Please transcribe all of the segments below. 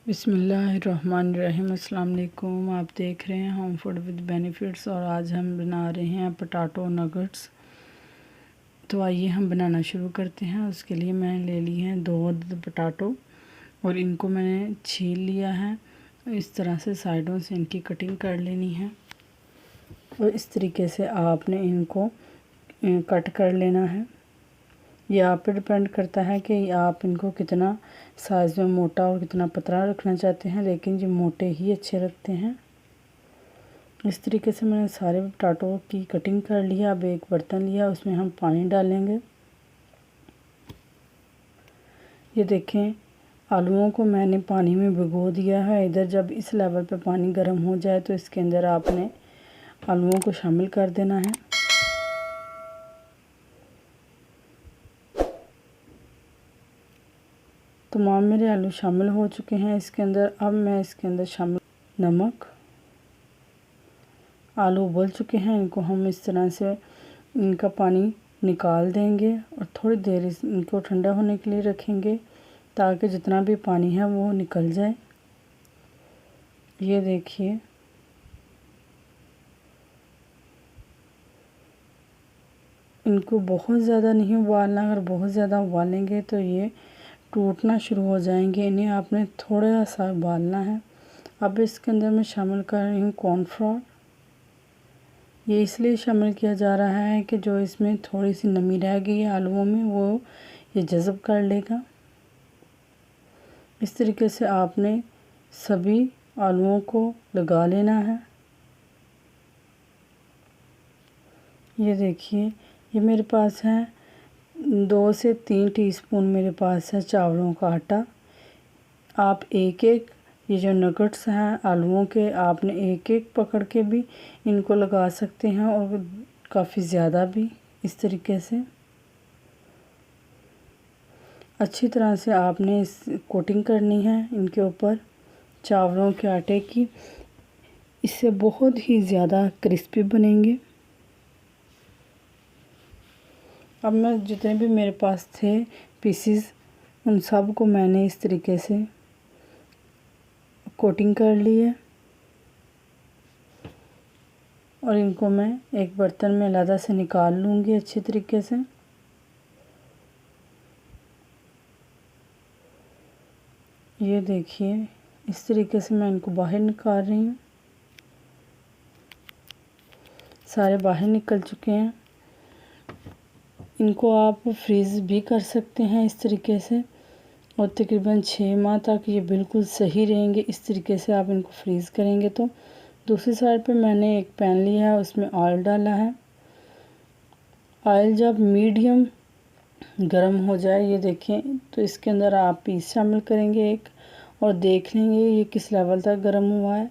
बिस्मिल्लाहिर्रहमानिर्रहीम। अस्सलाम वालेकुम। आप देख रहे हैं होम फूड विद बेनिफिट्स और आज हम बना रहे हैं पोटैटो नगेट्स। तो आइए हम बनाना शुरू करते हैं। उसके लिए मैंने ले ली हैं 2 अदद पोटैटो और इनको मैंने छील लिया है। इस तरह से साइडों से इनकी कटिंग कर लेनी है और इस तरीके से आपने इनको कट कर लेना है। ये आप पे डिपेंड करता है कि आप इनको कितना साइज़ में मोटा और कितना पतला रखना चाहते हैं, लेकिन ये मोटे ही अच्छे लगते हैं। इस तरीके से मैंने सारे पोटैटो की कटिंग कर लिया। अब एक बर्तन लिया, उसमें हम पानी डालेंगे। ये देखें, आलूओं को मैंने पानी में भिगो दिया है। इधर जब इस लेवल पे पानी गर्म हो जाए तो इसके अंदर आपने आलूओं को शामिल कर देना है। तमाम मेरे आलू शामिल हो चुके हैं इसके अंदर। अब मैं इसके अंदर शामिल नमक। आलू उबल चुके हैं, इनको हम इस तरह से इनका पानी निकाल देंगे और थोड़ी देर इनको ठंडा होने के लिए रखेंगे ताकि जितना भी पानी है वो निकल जाए। ये देखिए, इनको बहुत ज़्यादा नहीं उबालना। अगर बहुत ज़्यादा उबालेंगे तो ये टूटना शुरू हो जाएंगे। इन्हें आपने थोड़ा सा उबालना है। अब इसके अंदर मैं शामिल कर रही हूँ कॉर्नफ्लोर। ये इसलिए शामिल किया जा रहा है कि जो इसमें थोड़ी सी नमी रह गई है आलूओं में, वो ये जज़ब कर लेगा। इस तरीके से आपने सभी आलूओं को लगा लेना है। ये देखिए, ये मेरे पास है 2 से 3 टीस्पून मेरे पास है चावलों का आटा। आप एक एक ये जो नगेट्स हैं आलूओं के, आपने एक एक पकड़ के भी इनको लगा सकते हैं और काफ़ी ज़्यादा भी। इस तरीके से अच्छी तरह से आपने इस कोटिंग करनी है इनके ऊपर चावलों के आटे की। इससे बहुत ही ज़्यादा क्रिस्पी बनेंगे। अब मैं जितने भी मेरे पास थे पीसीस, उन सब को मैंने इस तरीके से कोटिंग कर ली है और इनको मैं एक बर्तन में अलग से निकाल लूँगी अच्छी तरीके से। ये देखिए, इस तरीके से मैं इनको बाहर निकाल रही हूँ। सारे बाहर निकल चुके हैं। इनको आप फ्रीज़ भी कर सकते हैं इस तरीके से और तकरीबन 6 माह तक ये बिल्कुल सही रहेंगे। इस तरीके से आप इनको फ्रीज़ करेंगे तो। दूसरी साइड पे मैंने एक पैन लिया है, उसमें ऑयल डाला है। ऑयल जब मीडियम गर्म हो जाए, ये देखें, तो इसके अंदर आप पीस शामिल करेंगे एक और देख लेंगे ये किस लेवल तक गर्म हुआ है।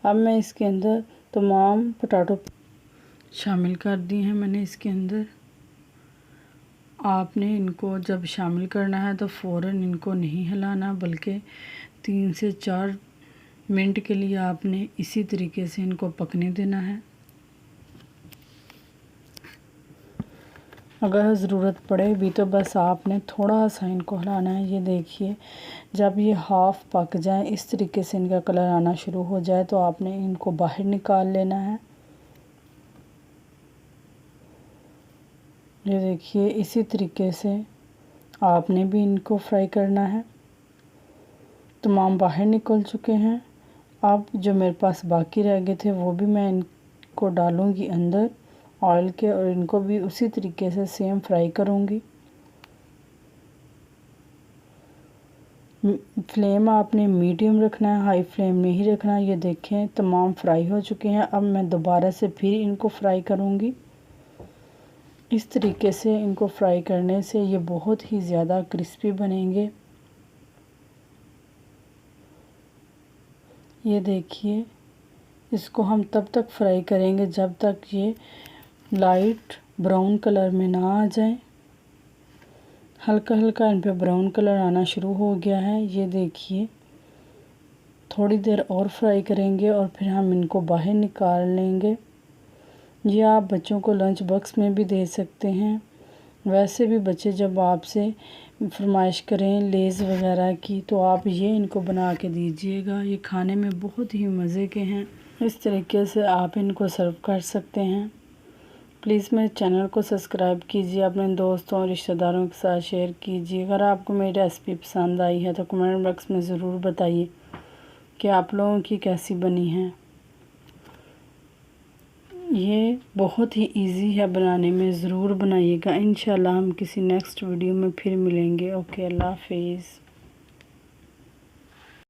अब मैं इसके अंदर तमाम पोटैटो शामिल कर दी हैं मैंने इसके अंदर। आपने इनको जब शामिल करना है तो फ़ौरन इनको नहीं हिलाना, बल्कि 3 से 4 मिनट के लिए आपने इसी तरीके से इनको पकने देना है। अगर ज़रूरत पड़े भी तो बस आपने थोड़ा सा इनको हिलाना है। ये देखिए, जब ये हाफ़ पक जाए, इस तरीके से इनका कलर आना शुरू हो जाए तो आपने इनको बाहर निकाल लेना है। ये देखिए, इसी तरीके से आपने भी इनको फ्राई करना है। तमाम बाहर निकल चुके हैं। अब जो मेरे पास बाकी रह गए थे वो भी मैं इनको डालूँगी अंदर ऑयल के और इनको भी उसी तरीके से सेम फ्राई करूँगी। फ्लेम आपने मीडियम रखना है, हाई फ्लेम नहीं रखना। ये देखें, तमाम फ्राई हो चुके हैं। अब मैं दोबारा से फिर इनको फ्राई करूँगी। इस तरीके से इनको फ्राई करने से ये बहुत ही ज़्यादा क्रिस्पी बनेंगे। ये देखिए, इसको हम तब तक फ्राई करेंगे जब तक ये लाइट ब्राउन कलर में ना आ जाए। हल्का हल्का इन पे ब्राउन कलर आना शुरू हो गया है। ये देखिए, थोड़ी देर और फ्राई करेंगे और फिर हम इनको बाहर निकाल लेंगे। ये आप बच्चों को लंच बॉक्स में भी दे सकते हैं। वैसे भी बच्चे जब आपसे फरमाइश करें लेज़ वगैरह की, तो आप ये इनको बना के दीजिएगा। ये खाने में बहुत ही मज़े के हैं। इस तरीके से आप इनको सर्व कर सकते हैं। प्लीज़ मेरे चैनल को सब्सक्राइब कीजिए, अपने दोस्तों और रिश्तेदारों के साथ शेयर कीजिए। अगर आपको मेरी रेसिपी पसंद आई है तो कमेंट बॉक्स में ज़रूर बताइए कि आप लोगों की कैसी बनी है। ये बहुत ही इजी है बनाने में, ज़रूर बनाइएगा। इंशाल्लाह हम किसी नेक्स्ट वीडियो में फिर मिलेंगे। ओके, अल्लाह हाफिज़।